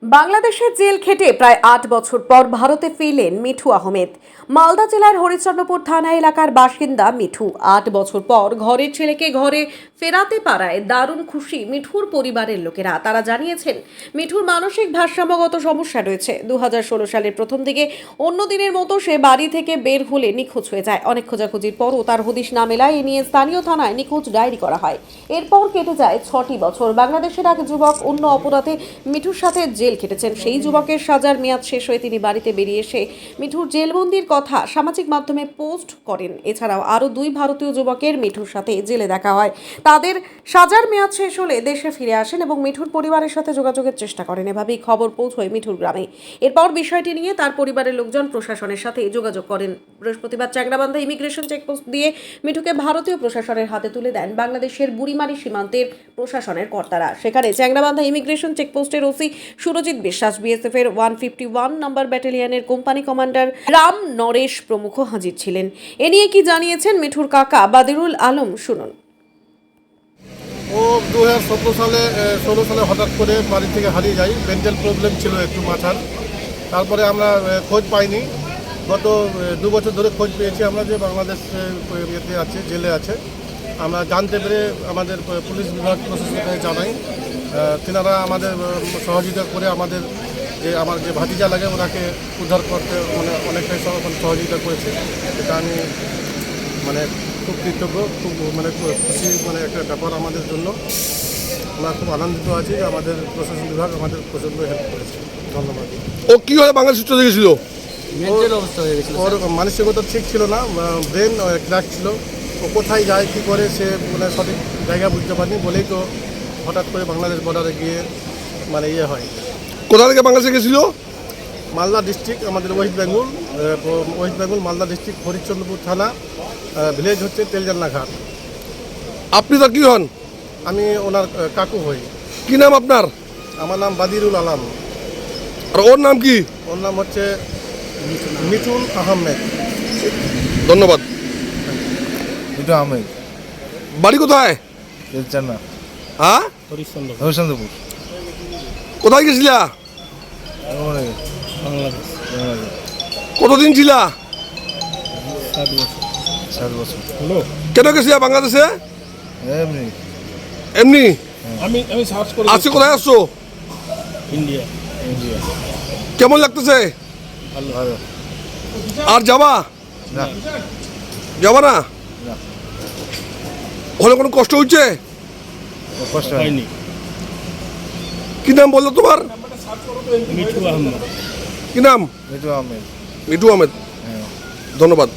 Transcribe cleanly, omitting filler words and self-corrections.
বাংলাদেশে জেল খেটে প্রায় ৮ বছর পর ভারতে ফিরলেন মিঠু আহমেদ। মালদা জেলার হরিশ্চন্দ্রপুর থানা এলাকার বাসিন্দা মিঠু ৮ বছর পর ঘরের ছেলেকে ঘরে ফেরাতে পারায় দারুণ খুশি মিঠুর পরিবারের লোকেরা। তারা জানিয়েছেন মিঠুর মানসিক ভারসাম্যগত সমস্যা রয়েছে। 2016 সালের প্রথম দিকে অন্য দিনের মতো সে বাড়ি থেকে বের হলে নিখোঁজ হয়ে যায়। অনেক খোঁজাখুঁজির পরও তার হদিশ না মেলায় এ নিয়ে স্থানীয় থানায় নিখোঁজ ডায়েরি করা হয়। এরপর কেটে যায় 6টি বছর। বাংলাদেশের এক যুবক অন্য অপরাধে মিঠুর সাথে জেল খেটেছেন। সেই যুবকের সাজার মেয়াদ শেষ হয়ে তিনি বাড়িতে বেরিয়ে এসে মিঠুর জেলবন্দির কথা সামাজিক মাধ্যমে পোস্ট করেন। এছাড়াও আরও 2 ভারতীয় যুবকের মিঠুর সাথে জেলে দেখা হয়। তাদের সাজার মেয়াদ শেষ হলে দেশে ফিরে আসেন এবং মিঠুর পরিবারের সাথে যোগাযোগের চেষ্টা করেন। এভাবেই খবর পৌঁছয় মিঠুর গ্রামে। এরপর বিষয়টি নিয়ে তার পরিবারের লোকজন প্রশাসনের সাথে যোগাযোগ করেন। বৃহস্পতিবার চ্যাংরাবান্ধা ইমিগ্রেশন চেকপোস্ট দিয়ে মিঠুকে ভারতীয় প্রশাসনের হাতে তুলে দেন বাংলাদেশের বুড়িমারি সীমান্তের প্রশাসনের কর্তারা। সেখানে চ্যাংরাবান্ধা ইমিগ্রেশন চেকপোস্টের ওসি সুরজিৎ বিশ্বাস, বিএসএফ এর 151 নম্বর ব্যাটালিয়নের কোম্পানি কমান্ডার রাম নরেশ প্রমুখ হাজির ছিলেন। এ নিয়ে কি জানিয়েছেন মিঠুর কাকা বাদিরুল আলম, শুনুন। ও 2016 সালে হঠাৎ করে বাড়ি থেকে হারিয়ে যায়। মেন্টাল প্রবলেম ছিল একটু মাথার। তারপরে আমরা খোঁজ পাইনি। গত 2 বছর ধরে খোঁজ পেয়েছি আমরা যে বাংলাদেশ ইয়েতে আছে, জেলে আছে। আমরা জানতে পেরে আমাদের পুলিশ বিভাগ প্রশাসনকে জানাই। তিনারা আমাদের সহযোগিতা করে আমার যে ভাতিজা লাগে ওনাকে উদ্ধার করতে অনেকটাই সহযোগিতা করেছে। এটা আমি খুব কৃতজ্ঞ, খুব খুশি একটা ব্যাপার আমাদের জন্য। আমরা খুব আনন্দিত আছি যে আমাদের প্রশাসন বিভাগ আমাদের প্রচণ্ড হেল্প করেছে। ধন্যবাদ। ও কীভাবে বাংলাদেশ চলে গেছিল? ওর মানসিকতা ঠিক ছিল না, ব্রেন ক্র্যাক ছিল। ও কোথায় যায় কী করে সে সঠিক জায়গা বুঝতে পারেনি বলেই তো হঠাৎ করে বাংলাদেশ বর্ডারে গিয়ে ইয়ে হয়। কোথা থেকে বাংলাদেশে গেছিল? মালদা ডিস্ট্রিক্ট, আমাদের ওয়েস্ট বেঙ্গল মালদা ডিস্ট্রিক্ট, হরিশ্চন্দ্রপুর থানা, ভিলেজ হচ্ছে তেলজান্না ঘাট। আপনি তো কি হন? আমি ওনার কাকু হই। কি নাম আপনার? আমার নাম বাদিরুল আলম। আর ওর নাম কি? ওর নাম হচ্ছে মিঠুন আহমেদ। ধন্যবাদ। মিঠু আহমেদ। বাড়ি কোথায়? তেলচান্না। হ্যাঁ, হরিশ্চন্দ্রপুর। কোথায় গেছিলা? বাংলাদেশ। কতদিন ছিলা? 7 বছর। কেন গেছিলা বাংলাদেশে? এমনি। এমনি? আমি সার্চ করে আজকে কোথায় আসছো? ইন্ডিয়া। কেমন লাগতেছে? ভালো। আর যাবা? না। যাবা না? না। হলে কোনো কষ্ট হচ্ছে? কষ্ট হয়নি। কি নাম বললো তোমার? মিঠু আহমেদ। কি নাম? মিঠু আহমেদ। মিঠু আহমেদ। হ্যাঁ। ধন্যবাদ।